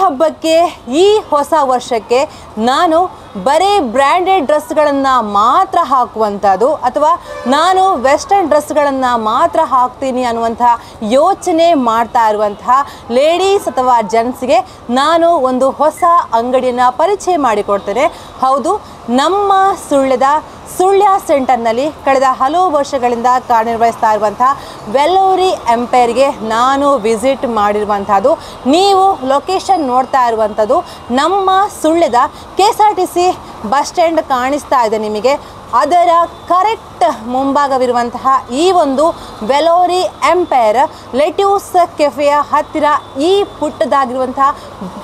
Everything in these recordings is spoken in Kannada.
ಹಬ್ಬಕ್ಕೆ ಈ ಹೊಸ ವರ್ಷಕ್ಕೆ ನಾನು ಬರೀ ಬ್ರ್ಯಾಂಡೆಡ್ ಡ್ರೆಸ್ಗಳನ್ನು ಮಾತ್ರ ಹಾಕುವಂಥದ್ದು ಅಥವಾ ನಾನು ವೆಸ್ಟರ್ನ್ ಡ್ರೆಸ್ಗಳನ್ನು ಮಾತ್ರ ಹಾಕ್ತೀನಿ ಅನ್ನುವಂಥ ಯೋಚನೆ ಮಾಡ್ತಾ ಇರುವಂತಹ ಲೇಡೀಸ್ ಅಥವಾ ಜೆಂಟ್ಸ್ಗೆ ನಾನು ಒಂದು ಹೊಸ ಅಂಗಡಿಯನ್ನು ಪರಿಚಯ ಮಾಡಿಕೊಡ್ತೇನೆ. ಹೌದು, ನಮ್ಮ ಸುಳ್ಯ ಸೆಂಟರ್ನಲ್ಲಿ ಕಳೆದ ಹಲವು ವರ್ಷಗಳಿಂದ ಕಾರ್ಯನಿರ್ವಹಿಸ್ತಾ ಇರುವಂತಹ ವೆಲ್ಲೂರಿ ಎಂಪೈರ್ಗೆ ನಾನು ವಿಸಿಟ್ ಮಾಡಿರುವಂಥದ್ದು. ನೀವು ಲೊಕೇಶನ್ ನೋಡ್ತಾ ಇರುವಂಥದ್ದು ನಮ್ಮ ಸುಳ್ಯದ KSRTC ಬಸ್ ಸ್ಟ್ಯಾಂಡ್ ಕಾಣಿಸ್ತಾ ಇದೆ ನಿಮಗೆ. ಅದರ ಕರೆಕ್ಟ್ ಮುಂಭಾಗವಿರುವಂತಹ ಈ ಒಂದು ವೆಲ್ಲೂರಿ ಎಂಪೈರ್ ಲೆಟ್ಯೂಸ್ ಕೆಫೆಯ ಹತ್ತಿರ ಈ ಪುಟ್ಟದಾಗಿರುವಂತಹ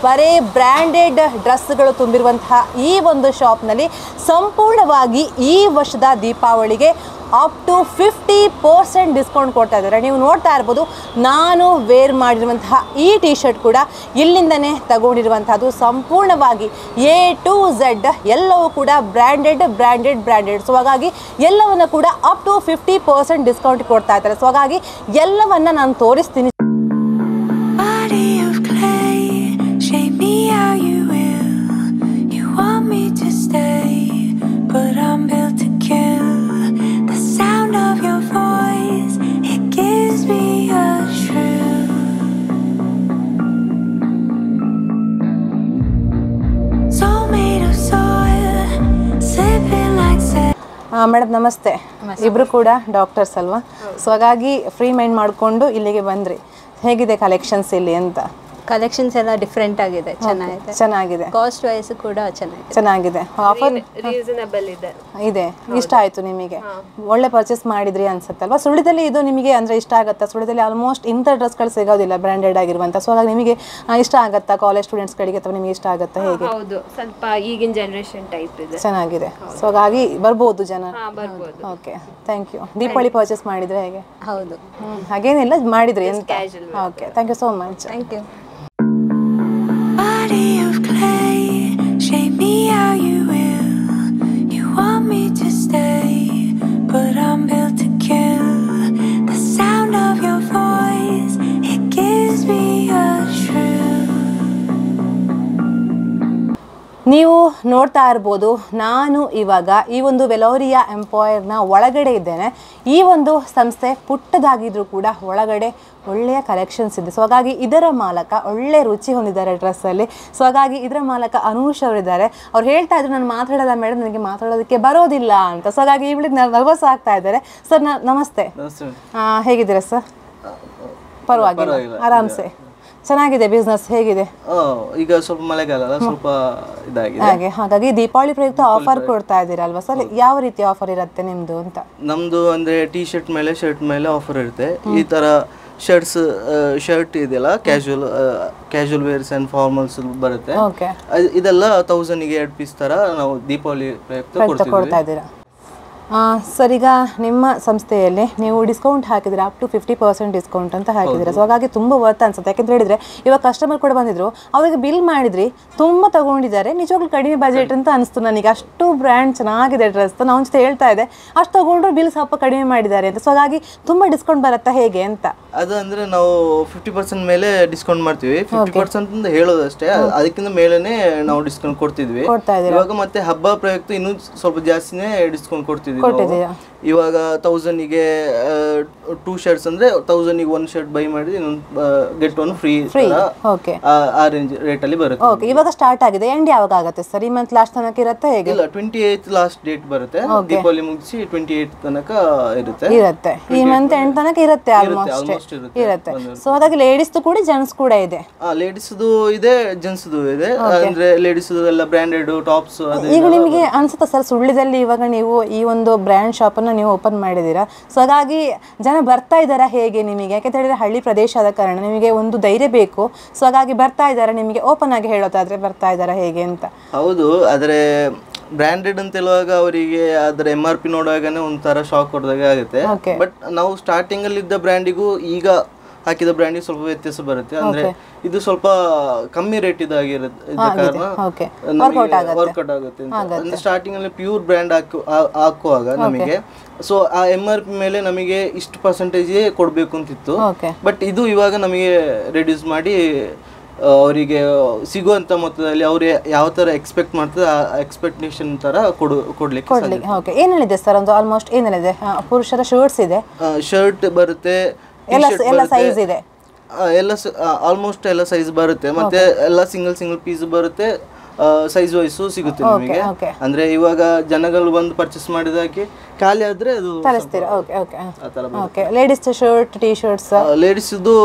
ಬರೇ ಬ್ರ್ಯಾಂಡೆಡ್ ಡ್ರೆಸ್ಗಳು ತುಂಬಿರುವಂತಹ ಈ ಒಂದು ಶಾಪ್ನಲ್ಲಿ ಸಂಪೂರ್ಣವಾಗಿ ಈ ವರ್ಷದ ದೀಪಾವಳಿಗೆ ಅಪ್ ಟು 50% ಡಿಸ್ಕೌಂಟ್ ಕೊಡ್ತಾ ಇದ್ದಾರೆ. ನೀವು ನೋಡ್ತಾ ಇರ್ಬೋದು, ನಾನು ವೇರ್ ಮಾಡಿರುವಂತಹ ಈ ಟಿ ಶರ್ಟ್ ಕೂಡ ಇಲ್ಲಿಂದನೇ ತಗೊಂಡಿರುವಂಥದ್ದು. ಸಂಪೂರ್ಣವಾಗಿ A to Z ಎಲ್ಲವೂ ಕೂಡ ಬ್ರ್ಯಾಂಡೆಡ್. ಸೊ ಹಾಗಾಗಿ ಎಲ್ಲವನ್ನು ಕೂಡ ಅಪ್ ಟು 50% ಡಿಸ್ಕೌಂಟ್ ಕೊಡ್ತಾ ಇದ್ದಾರೆ. ಸೊ ಹಾಗಾಗಿ ಎಲ್ಲವನ್ನ ನಾನು ತೋರಿಸ್ತೀನಿ. ಮೇಡಮ್ ನಮಸ್ತೆ. ಇಬ್ರು ಕೂಡ ಡಾಕ್ಟರ್ಸ್ ಅಲ್ವಾ? ಸೊ ಹಾಗಾಗಿ ಫ್ರೀ ಮೈಂಡ್ ಮಾಡಿಕೊಂಡು ಇಲ್ಲಿಗೆ ಬಂದ್ರಿ. ಹೇಗಿದೆ ಕಲೆಕ್ಷನ್ಸ್ ಇಲ್ಲಿ ಅಂತ? ಕಲೆಕ್ಷನ್ಸ್ ಎಲ್ಲ ಡಿಫರೆಂಟ್ ಆಗಿದೆ, ಚೆನ್ನಾಗಿದೆ. ಕಾಸ್ಟ್ ವೈಸ್ ಕೂಡ ಚೆನ್ನಾಗಿದೆ. ಆಫರ್ ರೀಸನಬಲ್ ಇದೆ. ಇಷ್ಟ ಆಯ್ತು ನಿಮಗೆ? ಒಳ್ಳೆ ಪರ್ಚೇಸ್ ಮಾಡಿದ್ರಿ ಅನ್ಸುತ್ತಲ್ವಾ? ಸುಳ್ಯದಲ್ಲಿ ಇದು ನಿಮಗೆ ಅಂದ್ರೆ ಇಷ್ಟ ಆಗುತ್ತಾ? ಸುಳ್ಯದಲ್ಲಿ ಆಲ್ಮೋಸ್ಟ್ ಇಂಥ ಡ್ರೆಸ್ಗಳು ಸಿಗೋದಿಲ್ಲ ಬ್ರ್ಯಾಂಡೆಡ್ ಆಗಿರುವಂತ. ಸೊ ಹಾಗಾಗಿ ನಿಮಗೆ ಇಷ್ಟ ಆಗುತ್ತಾ? ಕಾಲೇಜ್ ಸ್ಟೂಡೆಂಟ್ಸ್ಗಳಿಗೆ ಅಥವಾ ನಿಮಗೆ ಇಷ್ಟ ಆಗುತ್ತಾ? ಹೇಗೆ? ಹೌದು, ಸ್ವಲ್ಪ ಈಗಿನ ಜನರೇಷನ್ ಟೈಪ್ ಇದೆ, ಚೆನ್ನಾಗಿದೆ. ಸೊ ಹಾಗಾಗಿ ಬರ್ಬೋದು ಜನ. Okay, thank you. Deepavali purchase ಮಾಡಿದ್ರೆ ಹೇಗೆ? ಹೌದು, ಹಾಗೇನಿಲ್ಲ ಮಾಡಿದ್ರಿ ಅಂತ. Okay, thank you so much. Thank you. ನೀವು ನೋಡ್ತಾ ಇರ್ಬೋದು, ನಾನು ಇವಾಗ ಈ ಒಂದು ವೆಲ್ಲೂರಿಯಾ ಎಂಪೈರ್ನ ಒಳಗಡೆ ಇದ್ದೇನೆ. ಈ ಒಂದು ಸಂಸ್ಥೆ ಪುಟ್ಟದಾಗಿದ್ರೂ ಕೂಡ ಒಳಗಡೆ ಒಳ್ಳೆಯ ಕಲೆಕ್ಷನ್ಸ್ ಇದೆ. ಸೊ ಹಾಗಾಗಿ ಇದರ ಮಾಲಕ ಒಳ್ಳೆ ರುಚಿ ಹೊಂದಿದ್ದಾರೆ ಡ್ರೆಸ್ಸಲ್ಲಿ. ಸೊ ಹಾಗಾಗಿ ಇದರ ಮಾಲಕ ಅನೂಷ್ ಅವರಿದ್ದಾರೆ. ಅವ್ರು ಹೇಳ್ತಾ ಇದ್ರು, ನಾನು ಮಾತಾಡೋದ ಮೇಡಮ್, ನನಗೆ ಮಾತಾಡೋದಕ್ಕೆ ಬರೋದಿಲ್ಲ ಅಂತ. ಸೊ ಹಾಗಾಗಿ ಇವಳಿಗೆ ನರ್ವಸ್ ಆಗ್ತಾ ಇದ್ದಾರೆ. ಸರ್ ನಮಸ್ತೆ, ಹೇಗಿದ್ದೀರಾ ಸರ್? ಪರವಾಗಿಲ್ಲ, ಆರಾಮ್ಸೆ. ಚೆನ್ನಾಗಿದೆ ಬಿಸ್ನೆಸ್, ಹೇಗಿದೆ? ಈಗ ಸ್ವಲ್ಪ ಮಳೆಗಾಲ ಸ್ವಲ್ಪ ಇದಾಗಿದೆ ಹಾಗೆ. ಹಾಗಾಗಿ ದೀಪಾವಳಿ ಪ್ರಯುಕ್ತ ಆಫರ್ ಕೊಡ್ತಾ ಇದ್ದೀರಾ ಅಲ್ವಾ ಸರ್? ಯಾವ ರೀತಿ ಆಫರ್ ಇರುತ್ತೆ ನಿಮ್ದು ಅಂತ? ನಮ್ದು ಅಂದ್ರೆ ಟೀ ಶರ್ಟ್ ಮೇಲೆ ಆಫರ್ ಇರುತ್ತೆ. ಈ ತರ ಶರ್ಟ್ ಇದೆಯಲ್ಲ, ಕ್ಯಾಶುವಲ್ ವೇರ್ಸ್ ಅಂಡ್ ಫಾರ್ಮಲ್ಸ್ ಬರುತ್ತೆ. ಇದೆಲ್ಲ 1000 ಗೆ 2 ಪೀಸ್ ತರ ನಾವು ದೀಪಾವಳಿ ಪ್ರಯುಕ್ತ ಕೊಡ್ತಾ ಇದ್ದೀರಾ ಸರ್? ಈಗ ನಿಮ್ಮ ಸಂಸ್ಥೆಯಲ್ಲಿ ನೀವು ಡಿಸ್ಕೌಂಟ್ ಹಾಕಿದ್ರೆ ಅಪ್ ಟು 50% ಡಿಸ್ಕೌಂಟ್ ಅಂತ ಹಾಕಿದ್ರೆ. ಸೊ ಹಾಗಾಗಿ ತುಂಬ ವರ್ತ್ ಅನ್ಸುತ್ತೆ. ಯಾಕೆಂತ ಹೇಳಿದ್ರೆ ಇವಾಗ ಕಸ್ಟಮರ್ ಕೂಡ ಬಂದಿದ್ರು, ಅವರಿಗೆ ಬಿಲ್ ಮಾಡಿದ್ರಿ, ತುಂಬ ತಗೊಂಡಿದ್ದಾರೆ, ನಿಜವಾಗ್ಲೂ ಕಡಿಮೆ ಬಜೆಟ್ ಅಂತ ಅನಿಸ್ತು ನನಗೆ. ಅಷ್ಟು ಬ್ರ್ಯಾಂಡ್ ಚೆನ್ನಾಗಿದೆ ಡ್ರೆಸ್. ನಾವು ಜೊತೆ ಹೇಳ್ತಾ ಇದೆ, ಅಷ್ಟು ತಗೊಂಡ್ರು ಬಿಲ್ ಸ್ವಲ್ಪ ಕಡಿಮೆ ಮಾಡಿದ್ದಾರೆ ಅಂತ. ಸೊ ಹಾಗಾಗಿ ತುಂಬ ಡಿಸ್ಕೌಂಟ್ ಬರುತ್ತಾ ಹೇಗೆ ಅಂತ? ಅದು ಅಂದ್ರೆ ನಾವು 50% ಮೇಲೆ ಡಿಸ್ಕೌಂಟ್ ಮಾಡ್ತೀವಿ. 50% ಅಂತ ಹೇಳೋದಷ್ಟೇ, ಅದಕ್ಕಿಂತ ಮೇಲೆನೆ ನಾವು ಡಿಸ್ಕೌಂಟ್ ಕೊಡ್ತಾ ಇದ್ದೀವಿ. ಇವಾಗ ಮತ್ತೆ ಹಬ್ಬ ಪ್ರಯುಕ್ತ ಇನ್ನೂ ಸ್ವಲ್ಪ ಜಾಸ್ತಿನೇ ಡಿಸ್ಕೌಂಟ್ ಕೊಡ್ತಿದ್ವಿ. ಇವಾಗ 1000 ಗೆ 2 ಶರ್ಟ್ಸ್ ಅಂದ್ರೆ 1000 ಗೆ 1 ಶರ್ಟ್ ಬೈ ಮಾಡಿದ್ರೆ ಇನ್ನೊಂದು ಗೆಟ್ ಒನ್ ಫ್ರೀ ಆ ರೇಂಜ್ ರೇಟ್ ಅಲ್ಲಿ ಬರುತ್ತೆ. ಓಕೆ, ಇವಾಗ ಸ್ಟಾರ್ಟ್ ಆಗಿದೆ. ಎಂಡ್ ಯಾವಾಗ ಆಗುತ್ತೆ ಸರ್? ಈ ಮಂತ್ ಲಾಸ್ಟ್ ತನಕ ಇರುತ್ತೆ ಹೇಗೆ? ಇಲ್ಲ, 28th ಲಾಸ್ಟ್ ಡೇಟ್ ಬರುತ್ತೆ. ದೀಪಾವಳಿ ಮುಗಿಸಿ 28th ತನಕ ಇರುತ್ತೆ. ಈ ಮಂತ್ ಎಂಡ್ ತನಕ ಇರುತ್ತೆ, ಆಲ್ಮೋಸ್ಟ್ ಇರುತ್ತೆ. ಸೊ ಹಾಗಾಗಿ ಲೇಡೀಸ್ ಕೂಡ ಜೆಂಟ್ಸ್ ಕೂಡ ಇದೆ. ಲೇಡೀಸ್ ಇದೆ, ಜೆಂಟ್ಸ್ ಇದೆ. ಅಂದ್ರೆ ಲೇಡೀಸ್ ಎಲ್ಲ ಬ್ರಾಂಡೆಡ್ ಟಾಪ್ಸ್. ಈಗ ನಿಮಗೆ ಅನ್ಸುತ್ತಾ ಸರ್, ಸುಳ್ಯದಲ್ಲಿ ಇವಾಗ ನೀವು ಈ ಒಂದು ಬ್ರ್ಯಾಂಡ್ ಶಾಪ್ ಅನ್ನ ನೀವು ಓಪನ್ ಮಾಡಿದೀರಾ? ಸೊ ಹಾಗಾಗಿ ಜನ ಬರ್ತಾ ಇದ್ದಾರಾ ಹೇಗೆ ನಿಮಗೆ? ಯಾಕೆ ಹೇಳಿದ್ರೆ ಹಳ್ಳಿ ಪ್ರದೇಶ ಆದ ಕಾರಣ ನಿಮಗೆ ಒಂದು ಧೈರ್ಯ ಬೇಕು. ಸೊ ಹಾಗಾಗಿ ಬರ್ತಾ ಇದ್ದಾರೆ ನಿಮಗೆ ಓಪನ್ ಆಗಿ ಹೇಳೋದಾದ್ರೆ ಬರ್ತಾ ಇದ್ದಾರಾ ಹೇಗೆ ಅಂತ? ಹೌದು, ಆದ್ರೆ ಬ್ರಾಂಡೆಡ್ ಅಂತ ಹೇಳುವಾಗ ಅವರಿಗೆ ಅದರ MRP ನೋಡುವಾಗನೇ ಒಂಥರ ಶಾಕ್ ಕೊಡ್ದಾಗ ಆಗುತ್ತೆ. ಬಟ್ ನಾವು ಸ್ಟಾರ್ಟಿಂಗ್ ಅಲ್ಲಿ ಇದ್ದ ಬ್ರ್ಯಾಂಡಿಗೂ ಈಗ ಹಾಕಿದ ಬ್ರ್ಯಾಂಡಿಗೆ ಸ್ವಲ್ಪ ವ್ಯತ್ಯಾಸ ಬರುತ್ತೆ. ಅಂದ್ರೆ ಇದು ಸ್ವಲ್ಪ ಕಮ್ಮಿ ರೇಟ್ ಇದಾಗಿರುತ್ತೆ ಕಾರಣ ವರ್ಕೌಟ್ ಆಗುತ್ತೆ. ಅಂದ್ರೆ ಸ್ಟಾರ್ಟಿಂಗ್ ಅಲ್ಲಿ ಪ್ಯೂರ್ ಬ್ರ್ಯಾಂಡ್ ಹಾಕುವಾಗ ನಮಗೆ ಸೊ ಆ MRP ಮೇಲೆ ನಮಗೆ ಇಷ್ಟು ಪರ್ಸೆಂಟೇಜ್ ಕೊಡ್ಬೇಕು ಅಂತಿತ್ತು. ಬಟ್ ಇದು ಇವಾಗ ನಮಗೆ ರೆಡ್ಯೂಸ್ ಮಾಡಿ ಅವರಿಗೆ ಸಿಗುವಂತ ಮೊತ್ತದಲ್ಲಿ ಅವ್ರು ಯಾವ ತರ ಎಕ್ಸ್ಪೆಕ್ಟ್ ಮಾಡ್ತಾರೆ ಆ ಎಕ್ಸ್ಪೆಕ್ಟೇಷನ್ ತರ ಕೊಡ್ಲಿಕ್ಕೆ ಓಕೆ ಏನ್ ಹೇಳಿದೆ ಸರ್ ಒಂದು ಆಲ್ಮೋಸ್ಟ್ ಏನ್ ಹೇಳಿದೆ ಪುರುಷರ ಶರ್ಟ್ಸ್ ಇದೆ ಶರ್ಟ್ ಬರುತ್ತೆ ಎಲ್ಲ ಸೈಜ್ ಇದೆ ಎಲ್ಲ ಆಲ್ಮೋಸ್ಟ್ ಎಲ್ಲ ಸೈಜ್ ಬರುತ್ತೆ ಮತ್ತೆ ಎಲ್ಲ ಸಿಂಗಲ್ ಪೀಸ್ ಬರುತ್ತೆ ಸೈಜ್ ವೈಸು ಸಿಗುತ್ತೆ ನಿಮಗೆ ಅಂದ್ರೆ ಇವಾಗ ಜನಗಳು ಬಂದು ಪರ್ಚೇಸ್ ಮಾಡಿದಾಗೆ ಖಾಲಿ ಆದ್ರೆ ಅದು ತರಿಸ್ತೀರಾ okay okay okay ladies shirt T shirts ladies ಇದು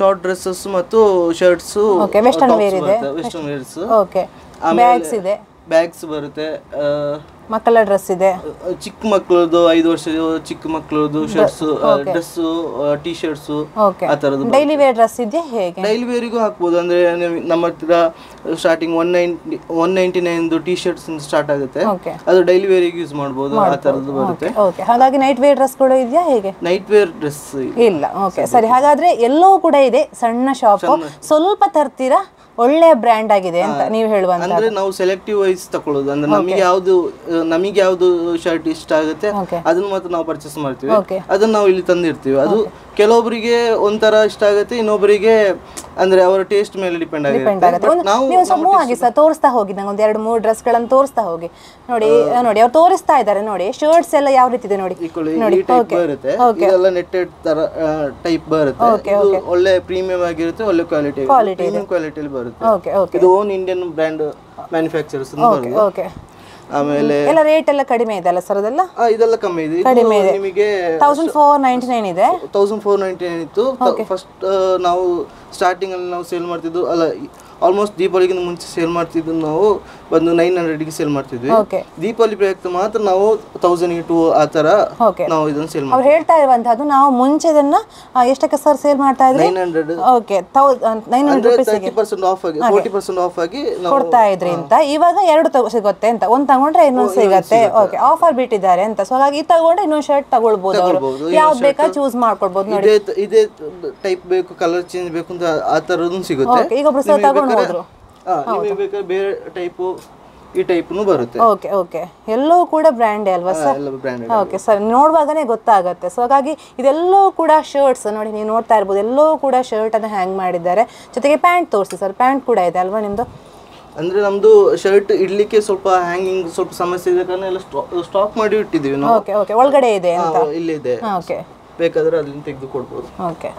ಶಾರ್ಟ್ ಡ್ರೆಸ್ಸಸ್ ಮತ್ತು ಶರ್ಟ್ಸ್ ಓಕೆ ವೆಸ್ಟರ್ನ್ ವೇರ್ ಇದೆ ವೆಸ್ಟರ್ನ್ ವೇರ್ಸ್ ಓಕೆ ಬ್ಯಾಗ್ಸ್ ಇದೆ ಬ್ಯಾಗ್ಸ್ ಬರುತ್ತೆ ಮಕ್ಕಳ ಡ್ರೆಸ್ ಇದೆ ಚಿಕ್ಕ ಮಕ್ಕಳದು 5 ವರ್ಷದ ಚಿಕ್ಕ ಮಕ್ಕಳದು ಶರ್ಟ್ಸ್ ಡ್ರೆಸ್ ಟಿ ಶರ್ಟ್ಸ್ ಆ ತರದ್ದು ಡೈಲಿ ವೇರ್ ಡ್ರೆಸ್ ಇದೆ ಹೇಗೆ ಡೈಲಿ ವೇರಿಗೂ ಹಾಕ್ಬೋದು ಅಂದ್ರೆ ನಮ್ಮ ಹತ್ರ ಸ್ಟಾರ್ಟಿಂಗ್ 199 ಟಿ ಶರ್ಟ್ಸ್ ಸ್ಟಾರ್ಟ್ ಆಗುತ್ತೆ ಅದು ಡೈಲಿ ವೇರಿಗೆ ಯೂಸ್ ಮಾಡಬಹುದು ಆ ತರದ್ದು ಬರುತ್ತೆ ಓಕೆ ಹಾಗಾಗಿ ನೈಟ್ ವೇರ್ ಡ್ರೆಸ್ ಕೂಡ ಇದೆಯಾ ಹೇಗೆ ನೈಟ್ ವೇರ್ ಡ್ರೆಸ್ ಇಲ್ಲ ಓಕೆ ಸರಿ ಹಾಗಾದ್ರೆ ಎಲ್ಲವೂ ಕೂಡ ಇದೆ ಸಣ್ಣ ಶಾಪ್ ಸ್ವಲ್ಪ ತರ್ತೀರಾ ಒಳ್ಳೆ ಬ್ರ್ಯಾಂಡ್ ಆಗಿದೆ ಅಂತ ನೀವು ಹೇಳುವಂತ ಅಂದ್ರೆ ನಾವು ಸೆಲೆಕ್ಟಿವ್ ವೈಸ್ ತಕೊಳ್ಳೋದು ಅಂದ್ರೆ ನಮಗೆ ಯಾವ್ದು ಶರ್ಟ್ ಇಷ್ಟ ಆಗುತ್ತೆ ಅದನ್ನ ಮಾತ್ರ ನಾವು ಪರ್ಚೇಸ್ ಮಾಡ್ತೀವಿ ಅದನ್ನ ನಾವು ಇಲ್ಲಿ ತಂದಿರ್ತೀವಿ ಅದು ಕೆಲವೊಬ್ಬರಿಗೆ ಒಂಥರ ಇಷ್ಟ ಆಗುತ್ತೆ ಇನ್ನೊಬ್ಬರಿಗೆ ಅಂದ್ರೆ ಅವರ ಟೇಸ್ಟ್ ಮೇಲೆ ಡಿಪೆಂಡ್ ಆಗುತ್ತೆ ನೀವು ಸಮೂಹವಾಗಿ ಸಹ ತೋರಿಸ್ತಾ ಹೋಗಿ ನಂಗೆ ಒಂದು 2-3 ಡ್ರೆಸ್ ಗಳನ್ನು ತೋರಿಸ್ತಾ ಹೋಗಿ ನೋಡಿ ನೋಡಿ ಅವ್ರು ತೋರಿಸ್ತಾ ಇದ್ದಾರೆ ನೋಡಿ ಶರ್ಟ್ಸ್ ಎಲ್ಲ ಯಾವ ರೀತಿ ಇದೆ ನೋಡಿ ನೋಡಿ ಬರುತ್ತೆ ಇದೆಲ್ಲ ನೆಟ್ಟೆಡ್ ತರ ಟೈಪ್ ಬರುತ್ತೆ ಒಳ್ಳೆ ಪ್ರೀಮಿಯಂ ಆಗಿರುತ್ತೆ ಒಳ್ಳೆ ಕ್ವಾಲಿಟಿ ಕ್ವಾಲಿಟಿಯಲ್ಲಿ ಬರುತ್ತೆ ಇದು own Indian brand manufacturers okay ಆಮೇಲೆ ಎಲ್ಲ ರೇಟ್ ಎಲ್ಲ ಕಡಿಮೆ ಇದೆ ಅಲ್ಲ ಸರ್ ಅದೆಲ್ಲ ಇದೆಲ್ಲ ಕಮ್ಮಿ ಇದೆ ನಿಮಗೆ 1499 ಇದೆ 1499 ಇತ್ತು ಫಸ್ಟ್ ನಾವು ಸ್ಟಾರ್ಟಿಂಗ್ ಅಲ್ಲಿ ನಾವು ಸೇಲ್ ಮಾಡ್ತಿದ್ದು ಅಲ್ಲ ಆಲ್ಮೋಸ್ಟ್ ದೀಪಾವಳಿಗಿಂತ ಮುಂಚೆ ಸೇಲ್ ಮಾಡ್ತಿದ್ದು ನಾವು ಬಂದು 900 ಗೆ ಸೇಲ್ ಮಾಡ್ತಿದ್ವಿ ದೀಪಾವಳಿ ಪ್ರಯುಕ್ತ ಮಾತ್ರ ನಾವು 1002 ಆ ತರ ನಾವು ಇದನ್ನ ಸೇಲ್ ಅವ್ರು ಹೇಳ್ತಾ ಇರುವಂತದ್ದು ನಾವು ಮುಂಚೆ ಇದನ್ನ ಎಷ್ಟಕ್ಕೆ ಸರ್ ಸೇಲ್ ಮಾಡ್ತಾ ಇದ್ರಿ 900 ಓಕೆ 900 ರೂಪಾಯಿಗೆ 30% ಆಫ್ ಆಗಿ 40% ಆಫ್ ಆಗಿ ನಾವು ಕೊಡ್ತಾ ಇದ್ರಿ ಅಂತ ಇವಾಗ ಎರಡು ಸಿಗುತ್ತೆ ಅಂತ ಒಂದು ತಗೊಂಡ್ರೆ ಇನ್ನೊಂದು ಸಿಗುತ್ತೆ ಓಕೆ ಆಫರ್ ಬಿಟ್ಟಿದ್ದಾರೆ ಅಂತ ಸೊ ಹಾಗಾಗಿ ಇದು ತಗೊಂಡ್ರೆ ಇನ್ನೊಂದು ಶರ್ಟ್ ತಗೊಳ್ಬಹುದು ಅವರು ಯಾವ್ದು ಬೇಕಾ ಚೂಸ್ ಮಾಡ್ಕೊಳ್ಬಹುದು ನೋಡಿ ಇದೇ ಟೈಪ್ ಬೇಕು ಕಲರ್ ಚೇಂಜ್ ಬೇಕು ಅಂತ ಆ ತರದ್ದು ಸಿಗುತ್ತೆ ಈಗ ಒಬ್ರು ಸರ್ ತಗೊಂಡು ಹೋದ್ರು ನಿಮಗೆ ಬೇಕಾದ್ರೆ ಬೇರೆ ಟೈಪ್ ಈ ಟೈಪ್ನು ಬರುತ್ತೆ ಓಕೆ ಓಕೆ ಎಲ್ಲವೂ ಕೂಡ ಬ್ರ್ಯಾಂಡ್ ಅಲ್ವಾ ಸರ್ ಓಕೆ ಸರ್ ನೋಡುವಾಗನೇ ಗೊತ್ತಾಗುತ್ತೆ ಸೊ ಹಾಗಾಗಿ ಇದೆಲ್ಲವೂ ಕೂಡ ಶರ್ಟ್ಸ್ ನೋಡಿ ನೀವು ನೋಡ್ತಾ ಇರ್ಬೋದು ಎಲ್ಲವೂ ಕೂಡ ಶರ್ಟ್ ಅನ್ನು ಹ್ಯಾಂಗ್ ಮಾಡಿದ್ದಾರೆ ಜೊತೆಗೆ ಪ್ಯಾಂಟ್ ತೋರಿಸಿ ಸರ್ ಪ್ಯಾಂಟ್ ಕೂಡ ಇದೆ ಅಲ್ವಾ ನಿಮ್ದು ಅಂದ್ರೆ ನಮ್ದು ಶರ್ಟ್ ಇಡ್ಲಿಕ್ಕೆ ಸ್ವಲ್ಪ ಹ್ಯಾಂಗಿಂಗ್ ಸ್ವಲ್ಪ ಸಮಸ್ಯೆ ಇದೆ ಕಾರಣ ಎಲ್ಲ ಸ್ಟಾಕ್ ಮಾಡಿ ಇಟ್ಟಿದ್ದೀವಿ ನಾವು ಓಕೆ ಓಕೆ ಒಳಗಡೆ ಇದೆ ಅಂತ ಇಲ್ಲಿದೆ ಓಕೆ ಬೇಕಾದ್ರೆ ಅದನ್ನ ತೆಗೆದು ಕೊಡ್ಬೋದು ಓಕೆ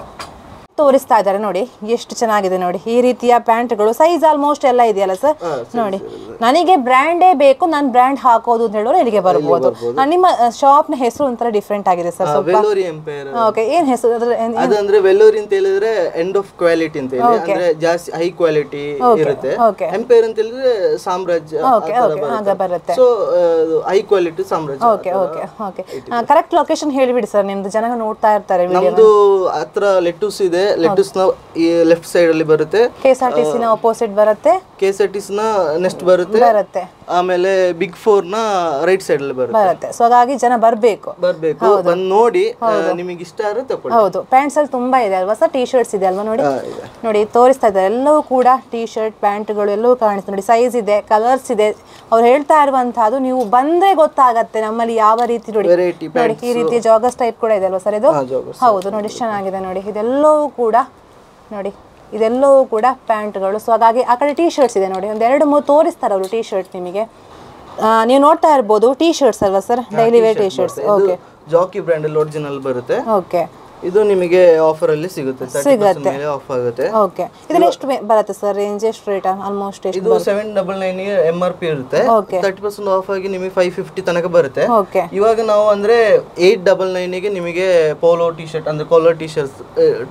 ತೋರಿಸ್ತಾ ಇದ್ದಾರೆ ನೋಡಿ ಎಷ್ಟು ಚೆನ್ನಾಗಿದೆ ನೋಡಿ ಈ ರೀತಿಯ ಪ್ಯಾಂಟ್ಗಳು ಸೈಜ್ ಆಲ್ಮೋಸ್ಟ್ ಎಲ್ಲ ಇದೆಯಲ್ಲ ಸರ್ ನೋಡಿ ನನಗೆ ಬ್ರ್ಯಾಂಡೇ ಬೇಕು ನಾನು ಬ್ರ್ಯಾಂಡ್ ಹಾಕೋದು ಅಂತ ಹೇಳೋರು ಇಲ್ಲಿಗೆ ಬರ್ಬೋದು ನಿಮ್ಮ ಶಾಪ್ ನ ಹೆಸರು ಒಂಥರ ಡಿಫ್ರೆಂಟ್ ಆಗಿದೆ ಸರ್ ವೆಲ್ಲೋರಿ ಎಂಪೈರ್ ಓಕೆ ಏನ್ ಹೆಸರು ಅದು ಅಂದ್ರೆ ವೆಲ್ಲೋರಿ ಅಂತ ಹೇಳಿದ್ರೆ ಎಂಡ್ ಆಫ್ ಕ್ವಾಲಿಟಿ ಅಂತ ಹೇಳಿ ಅಂದ್ರೆ ಜಾಸ್ತಿ ಹೈ ಕ್ವಾಲಿಟಿ ಇರುತ್ತೆ ಎಂಪೈರ್ ಅಂತ ಹೇಳಿದ್ರೆ ಸಾಮ್ರಾಜ್ಯ ಆಗ ಬರುತ್ತೆ ಸೊ ಹೈ ಕ್ವಾಲಿಟಿ ಸಾಮ್ರಾಜ್ಯ okay okay okay correct location ಹೇಳಿಬಿಡಿ ಸರ್ ನಿಮ್ದು ಜನ ನೋಡ್ತಾ ಇರ್ತಾರೆ ನಮ್ದು ಹತ್ರ ಲೆಟ್ಟೂಸ್ ಇದೆ ಲೆಟ್ಟೂಸ್ ನ ಈ ಲೆಫ್ಟ್ ಸೈಡ್ ಅಲ್ಲಿ ಬರುತ್ತೆ ಕೆಎಸ್ಆರ್ಟಿಸಿ ನ ಅಪೋಸಿಟ್ ಬರುತ್ತೆ ಕೆಎಸ್ಆರ್ಟಿಸಿ ನ ನೆಕ್ಸ್ಟ್ ಬರುತ್ತೆ ಆಮೇಲೆ ಬಿಗ್ 4 ನ ರೈಟ್ ಸೈಡ್ ಅಲ್ಲಿ ಬರುತ್ತೆ ಸೊ ಹಾಗಾಗಿ ಜನ ಬರ್ಬೇಕು ಬಂದು ನೋಡಿ ನಿಮಗೆ ಇಷ್ಟ ಆದ್ರೆ ತಕೊಳ್ಳಿ ಹೌದು ಪ್ಯಾಂಟ್ಸ್ ಅಲ್ಲಿ ತುಂಬಾ ಇದೆ ಅಲ್ವಾ ಸರ್ ಟಿ ಶರ್ಟ್ಸ್ ಇದೆ ಅಲ್ವಾ ನೋಡಿ ನೋಡಿ ತೋರಿಸ್ತಾ ಇದ್ದಾರೆ ಎಲ್ಲವೂ ಕೂಡ ಟಿ ಶರ್ಟ್ ಪ್ಯಾಂಟ್ಗಳು ಎಲ್ಲವೂ ಕಾಣಿಸ್ತದೆ ನೋಡಿ ಸೈಜ್ ಇದೆ ಕಲರ್ಸ್ ಇದೆ ಅವ್ರು ಹೇಳ್ತಾ ಇರುವಂತಹದ್ದು ನೀವು ಬಂದ್ರೆ ಗೊತ್ತಾಗತ್ತೆ ನಮ್ಮಲ್ಲಿ ಯಾವ ರೀತಿ ನೋಡಿ ನೋಡಿ ಈ ರೀತಿ ಜಾಗರ್ಸ್ ಟೈಪ್ ಕೂಡ ಇದೆ ಅಲ್ವಾ ಸರ್ ಇದು ಹೌದು ನೋಡಿ ಚೆನ್ನಾಗಿದೆ ನೋಡಿ ಇದೆಲ್ಲವೂ ಕೂಡ ನೋಡಿ ಇದೆಲ್ಲವೂ ಕೂಡ ಪ್ಯಾಂಟ್ಗಳು ಸೊ ಹಾಗಾಗಿ ಆ ಕಡೆ ಟಿ ಶರ್ಟ್ಸ್ ಇದೆ ನೋಡಿ ಒಂದು 2-3 ತೋರಿಸ್ತಾರೆ ಅವರು ಟಿ ಶರ್ಟ್ ನಿಮಗೆ ನೀವು ನೋಡ್ತಾ ಇರ್ಬೋದು ಟಿ ಶರ್ಟ್ಸ್ ಅಲ್ವಾ sir daily wear T shirts okay Jockey brand ಅಲ್ಲಿ ಒರಿಜಿನಲ್ ಬರುತ್ತೆ ಓಕೆ ಇದು ನಿಮಗೆ ಆಫರ್ ಅಲ್ಲಿ ಸಿಗುತ್ತೆ 30% ಮೇಲೆ ಆಫ್ ಆಗುತ್ತೆ ಓಕೆ ಇದನ್ನ ಎಷ್ಟು ಬರುತ್ತೆ ಸರ್ ರೇಂಜ್ ಎಷ್ಟು ರೇಟ್ ಆಲ್ಮೋಸ್ಟ್ ಎಷ್ಟು ಇದು 799 ಗೆ ಎಂಆರ್ಪಿ ಇರುತ್ತೆ 30% ಆಫ್ ಆಗಿ ನಿಮಗೆ 550 ತನಕ ಬರುತ್ತೆ ಇವಾಗ ನಾವು ಅಂದ್ರೆ 899 ಗೆ ನಿಮಗೆ ಪೋಲೋ ಟಿ ಶರ್ಟ್ ಅಂದ್ರೆ ಕಾಲರ್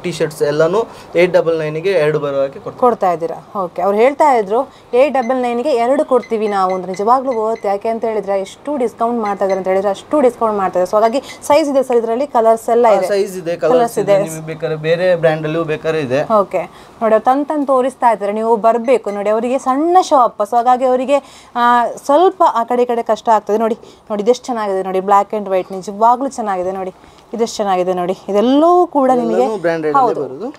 ಟಿ ಶರ್ಟ್ಸ್ ಎಲ್ಲಾನು 899 ಗೆ ಎರಡು ಬರೋಕೆ ಕೊಡ್ತಾ ಇದ್ದೀರಾ ಓಕೆ ಅವ್ರು ಹೇಳ್ತಾ ಇದ್ರು 899 ಗೆ ಎರಡು ಕೊಡ್ತೀವಿ ನಾವು ಅಂದ್ರೆ ನಿಜವಾಗ್ಲೂ ಹೋಗುತ್ತೆ ಯಾಕೆ ಅಂತ ಹೇಳಿದ್ರೆ ಎಷ್ಟು ಡಿಸ್ಕೌಂಟ್ ಮಾಡ್ತಾ ಇದ್ದಾರೆ ಅಂತ ಹೇಳಿದ್ರೆ ಅಷ್ಟು ಡಿಸ್ಕೌಂಟ್ ಮಾಡ್ತಾ ಇದ್ದಾರೆ ಸೊ ಹಾಗಾಗಿ ಸೈಜ್ ಇದೆ ಸರ್ ಇದರಲ್ಲಿ ಕಲರ್ಸ್ ಎಲ್ಲ ಇದೆ ಸೈಜ್ ಇದೆ ಕಲರ್ಸ್ ಇದೆ ನಿಮಗೆ ಬೇಕಾದ್ರೆ ಬೇರೆ ಬ್ರ್ಯಾಂಡ್ ಅಲ್ಲೂ ಬೇಕಾದ್ರೆ ಇದೆ ಓಕೆ ನೋಡಿ ತಂತನ್ ತೋರಿಸ್ತಾ ಇದ್ದಾರೆ ನೀವು ಬರಬೇಕು ನೋಡಿ ಅವರಿಗೆ ಸಣ್ಣ ಶಾಪ್ ಸೊ ಹಾಗಾಗಿ ಅವರಿಗೆ ಸ್ವಲ್ಪ ಆ ಕಡೆ ಕಷ್ಟ ಆಗ್ತದೆ ನೋಡಿ ನೋಡಿ ಇದೆಷ್ಟು ಚೆನ್ನಾಗಿದೆ ನೋಡಿ ಬ್ಲ್ಯಾಕ್ ಅಂಡ್ ವೈಟ್ ನಿಜವಾಗ್ಲೂ ಚೆನ್ನಾಗಿದೆ ನೋಡಿ ಇದೆಷ್ಟು ಚೆನ್ನಾಗಿದೆ ನೋಡಿ ಇದೆಲ್ಲವೂ ಕೂಡ ನಿಮಗೆ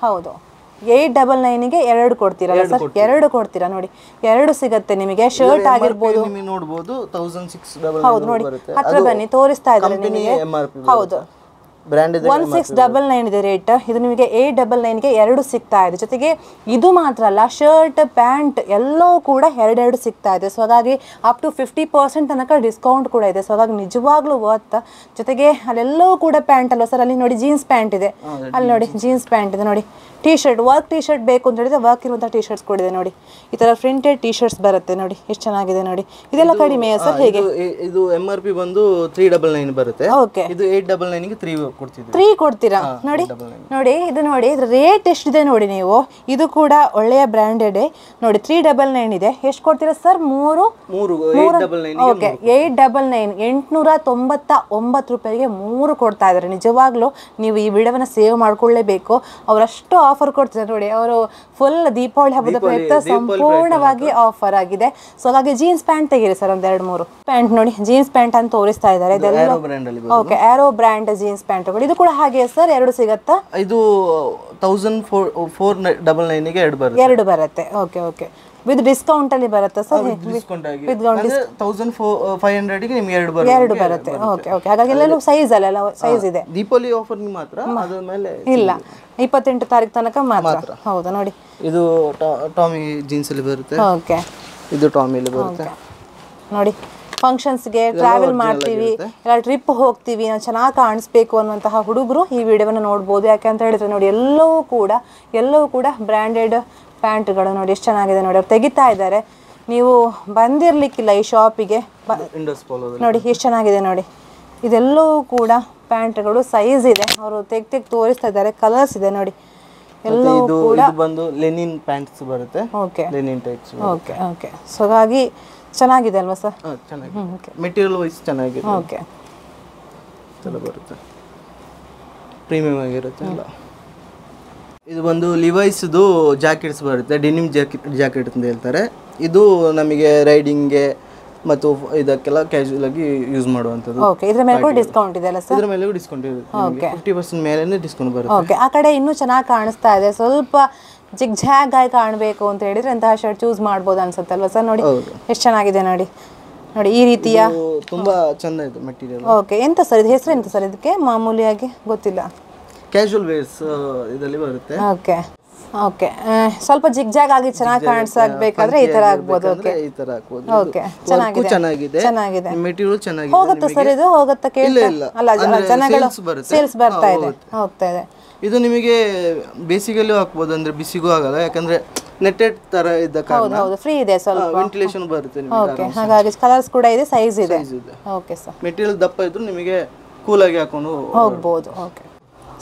ಹೌದು 899 ಗೆ ಎರಡು ಕೊಡ್ತೀರಲ್ಲ ಸರ್ ಎರಡು ಕೊಡ್ತೀರಾ ನೋಡಿ ಎರಡು ಸಿಗುತ್ತೆ ನಿಮಗೆ ಶರ್ಟ್ ಆಗಿರ್ಬೋದು ನೀವು ನೋಡಬಹುದು 1600 ಹೌದು ನೋಡಿ ಹತ್ರ ಬನ್ನಿ ತೋರಿಸ್ತಾ ಇದ್ದಾರೆ ನಿಮಗೆ ಹೌದು ಬ್ರ್ಯಾಂಡ್ ಇದೆ 1699 ಇದೆ ರೇಟ್. ಇದು ನಿಮಗೆ 899ಗೆ 2 ಸಿಗ್ತಾ ಇದೆ. ಜೊತೆಗೆ ಇದು ಮಾತ್ರ ಅಲ್ಲ, ಶರ್ಟ್ ಪ್ಯಾಂಟ್ ಎಲ್ಲವೂ ಕೂಡ ಎರಡೆರಡು ಸಿಗ್ತಾ ಇದೆ. ಸೊ ಹಾಗಾಗಿ ಅಪ್ ಟು 50% ತನಕ ಡಿಸ್ಕೌಂಟ್ ಕೂಡ ಇದೆ. ಸೊ ಹಾಗಾಗಿ ನಿಜವಾಗ್ಲೂ ವರ್ತ್. ಜೊತೆಗೆ ಅಲ್ಲೆಲ್ಲವೂ ಕೂಡ ಪ್ಯಾಂಟ್ ಅಲ್ವಾ ಸರ್, ಅಲ್ಲಿ ನೋಡಿ ಜೀನ್ಸ್ ಪ್ಯಾಂಟ್ ಇದೆ, ಅಲ್ಲಿ ನೋಡಿ ಜೀನ್ಸ್ ಪ್ಯಾಂಟ್ ಇದೆ ನೋಡಿ. T shirt, work T shirt ಬೇಕು ಅಂತ ಹೇಳಿದ್ರೆ ವರ್ಕ್ ಇರುವಂಥ ಟಿ ಶರ್ಟ್ಸ್ ಕೊಡಿದೆ ನೋಡಿ. ಈ ಥರ ಪ್ರಿಂಟೆಡ್ ಟಿ ಶರ್ಟ್ಸ್ ಬರುತ್ತೆ ನೋಡಿ, ಎಷ್ಟು ಚೆನ್ನಾಗಿದೆ ನೋಡಿ. ಇದೆಲ್ಲ ಕಡಿಮೆ ಸರ್ ಹೇಗೆ? ಇದು MRP ಬಂದು 399 ಬರುತ್ತೆ. ಓಕೆ, ಇದು 899ಗೆ 3 ಕೊಡ್ತಿದ್ದೀವಿ. 3 ಕೊಡ್ತೀರಾ ನೋಡಿ. ನೋಡಿ ಇದು ನೋಡಿ, ಇದ್ರ ರೇಟ್ ಎಷ್ಟಿದೆ ನೋಡಿ ನೀವು. ಇದು ಕೂಡ ಒಳ್ಳೆಯ ಬ್ರ್ಯಾಂಡೆಡ್ ನೋಡಿ. 399 ಇದೆ. ಎಷ್ಟು ಕೊಡ್ತೀರಾ ಸರ್? 3 ಓಕೆ, 899 899 ರೂಪಾಯಿಗೆ 3 ಕೊಡ್ತಾ ಇದ್ದಾರೆ. ನಿಜವಾಗ್ಲೂ ನೀವು ಈ ವಿಡಿಯೋವನ್ನ ಸೇವ್ ಮಾಡ್ಕೊಳ್ಳೇಬೇಕು. ಅವರಷ್ಟು ಆಫರ್ ಕೊಡ್ತಿದ್ದಾರೆ ನೋಡಿ. ಅವರು ಫುಲ್ ದೀಪಾವಳಿ ಹಬ್ಬದ ಪ್ರಯುಕ್ತ ಸಂಪೂರ್ಣವಾಗಿ ಆಫರ್ ಆಗಿದೆ. ಸೊ ಹಾಗಾಗಿ ಜೀನ್ಸ್ ಪ್ಯಾಂಟ್ ತೆಗೀರಿ ಸರ್, ಒಂದ್ 2-3 ಪ್ಯಾಂಟ್ ನೋಡಿ. ಜೀನ್ಸ್ ಪ್ಯಾಂಟ್ ಅಂತ ತೋರಿಸ್ತಾ ಇದ್ದಾರೆ. ಇದೆಲ್ಲ ಓಕೆ, ಆರೋ ಬ್ರ್ಯಾಂಡ್ ಜೀನ್ಸ್ ಪ್ಯಾಂಟ್ಗಳು. ಇದು ಕೂಡ ಹಾಗೆ ಸರ್, 2 ಸಿಗತ್ತಾ? ಇದು 1499ಗೆ 2 ಬರುತ್ತೆ. ಓಕೆ ಓಕೆ, ವಿತ್ ಡಿಸ್ಕೌಂಟ್ ಅಲ್ಲಿ ಬರುತ್ತೆ ಸರ್? ಡಿಸ್ಕೌಂಟ್ ಆಗಿ 1500ಗೆ ನಿಮಗೆ 2 ಬರುತ್ತೆ. ಓಕೆ ಓಕೆ, ಹಾಗಾಗಿ ಎಲ್ಲರೂ ಸೈಜ್ ಅಲ್ಲ, ಸೈಜ್ ಇದೆ. ದೀಪಾವಳಿ ಆಫರ್ ಮಾತ್ರ, ಅದಾದ್ಮೇಲೆ ಇಲ್ಲ 28 ತಾರೀಕು ತನಕ ಮಾತ್ರ. ಹೌದಾ ನೋಡಿ. ಇದು ಟಾಮಿ ಜೀನ್ಸ್ ಅಲ್ಲಿ ಬರುತ್ತೆ. ಓಕೆ, ಇದು ಟಾಮಿ ಅಲ್ಲಿ ಬರುತ್ತೆ ನೋಡಿ. ಫಂಕ್ಷನ್ಸ್ಗೆ ಟ್ರಾವೆಲ್ ಮಾಡ್ತೀವಿ, ಎಲ್ಲ ಟ್ರಿಪ್ ಹೋಗ್ತೀವಿ, ನಾವು ಚೆನ್ನಾಗಿ ಕಾಣಿಸ್ಬೇಕು ಅನ್ನುವಂತಹ ಹುಡುಗರು ಈ ವಿಡಿಯೋವನ್ನು ನೋಡ್ಬೋದು. ಯಾಕಂತ ಹೇಳಿದ್ರೆ ನೋಡಿ, ಎಲ್ಲವೂ ಕೂಡ ಬ್ರ್ಯಾಂಡೆಡ್ ಪ್ಯಾಂಟ್ಗಳು ನೋಡಿ, ಎಷ್ಟು ಚೆನ್ನಾಗಿದೆ ನೋಡಿ. ಅವ್ರು ತೆಗಿತಾ ಇದ್ದಾರೆ, ನೀವು ಬಂದಿರಲಿಕ್ಕಿಲ್ಲ ಈ ಶಾಪಿಗೆ. ನೋಡಿ ಎಷ್ಟು ಚೆನ್ನಾಗಿದೆ ನೋಡಿ. ಇದೆಲ್ಲವೂ ಕೂಡ ಪ್ಯಾಂಟ್ಗಳು, ಸೈಜ್ ಇದೆ. ಅವರು ತೆಗ್ ತೋರಿಸ್ತಾ ಇದ್ದಾರೆ. ಕಲರ್ಸ್ ಇದೆ ನೋಡಿ. ಎಲ್ಲವೂ ಕೂಡ ಬಂದು ಲೆನಿನ್ ಪ್ಯಾಂಟ್ಸ್ ಬರುತ್ತೆ. Okay, Lenin types. Okay okay. So ಹಾಗಾಗಿ ಚೆನ್ನಾಗಿದೆ ಅಲ್ವಾ ಸರ್? ಚೆನ್ನಾಗಿದೆ, ಮೆಟೀರಿಯಲ್ ವೈಸ್ ಚೆನ್ನಾಗಿದೆ. ಓಕೆ, ಚಲೋ ಬರುತ್ತೆ, ಪ್ರೀಮಿಯಂ ಆಗಿರುತ್ತೆ ಎಲ್ಲ. ಇದು ಬಂದು ಲಿವೈಸ್ದು ಜಾಕೆಟ್ಸ್ ಬರುತ್ತೆ. ಡೆನಿಮ್ ಜಾಕೆಟ್ ಅಂತ ಹೇಳ್ತಾರೆ. ಇದು ನಮಗೆ ರೈಡಿಂಗ್ಗೆ ಮತ್ತು ಇದಕ್ಕೆಲ್ಲ ಕ್ಯಾಶುಯಲ್ ಆಗಿ ಯೂಸ್ ಮಾಡುವಂಥದ್ದು. ಓಕೆ, ಇದ್ರ ಮೇಲೆ ಕೂಡ ಡಿಸ್ಕೌಂಟ್ ಇದೆ ಅಲ್ಲ ಸರ್? ಇದ್ರ ಮೇಲೆ ಡಿಸ್ಕೌಂಟ್ ಇರುತ್ತೆ. 50% ಮೇಲೆ ಡಿಸ್ಕೌಂಟ್ ಬರುತ್ತೆ. ಓಕೆ, ಆ ಕಡೆ ಇನ್ನೂ ಚೆನ್ನಾಗಿ ಕಾಣಿಸ್ತಾ ಇದೆ. ಸ್ವಲ್ಪ ಜಿಗ್ ಝ್ಯಾಗ್ ಆಗಿ ಕಾಣಬೇಕು ಅಂತ ಹೇಳಿದ್ರೆ ಅಂತಹ ಶರ್ಟ್ ಚೂಸ್ ಮಾಡ್ಬೋದು ಅನ್ಸುತ್ತೆ ಅಲ್ವಾ ಸರ್? ನೋಡಿ ಎಷ್ಟು ಚೆನ್ನಾಗಿದೆ ನೋಡಿ. ನೋಡಿ ಈ ರೀತಿಯ ತುಂಬಾ ಚಂದ ಇದೆ ಮೆಟೀರಿಯಲ್. ಓಕೆ, ಎಂತ ಸರ್ ಇದು ಹೆಸರು? ಎಂತ ಸರ್ ಇದಕ್ಕೆ? ಮಾಮೂಲಿಯಾಗಿ ಗೊತ್ತಿಲ್ಲ. ಕ್ಯಾಶುಯಲ್ ವೇರ್ಸ್ ಇದರಲ್ಲಿ ಬರುತ್ತೆ. ಓಕೆ ಓಕೆ, ಸ್ವಲ್ಪ ಜಿಗ್ ಜಾಗ್ ಆಗಿ ಚೆನ್ನಾಗಿ ಕಾಣಿಸಬೇಕಾದ್ರೆ ಈ ತರ ಆಗ್ಬೋದು. ಓಕೆ, ಈ ತರ ಆಗ್ಬೋದು. ಓಕೆ, ಚೆನ್ನಾಗಿದೆ ಚೆನ್ನಾಗಿದೆ, ಮೆಟೀರಿಯಲ್ ಚೆನ್ನಾಗಿದೆ. ಹೋಗುತ್ತಾ ಸರ್ ಇದು? ಹೋಗುತ್ತಾ ಕೇಳಿ? ಅಲ್ಲ, ಜನಗಳು ಸೇಲ್ಸ್ ಬರ್ತಾ ಇದೆ, ಹೋಗ್ತಾ ಇದೆ. ಇದು ನಿಮಗೆ ಬೇಸಿಗೆಲ್ಲೂ ಹಾಕ್ಬೋದು, ಅಂದ್ರೆ ಬಿಸಿಗೂ ಆಗಲ್ಲ. ಯಾಕಂದ್ರೆ ನೆಟ್ಟೆಡ್ ತರ ಇದ್ದ ಕಾರಣ ಹೌದು, ಫ್ರೀ ಇದೆ, ಸ್ವಲ್ಪ ವೆಂಟಿಲೇಷನ್ ಬರುತ್ತೆ ನಿಮಗೆ. ಓಕೆ, ಹಾಗಾಗಿ ಕಲರ್ಸ್ ಕೂಡ ಇದೆ, ಸೈಜ್ ಇದೆ. ಓಕೆ ಸರ್, ಮೆಟೀರಿಯಲ್ ದಪ್ಪ ಇದ್ರೂ ನಿಮಗೆ ಕೂಲ್ ಆಗಿ ಹಾಕೊಂಡು ಹೋಗ್ಬೋದು. ಓಕೆ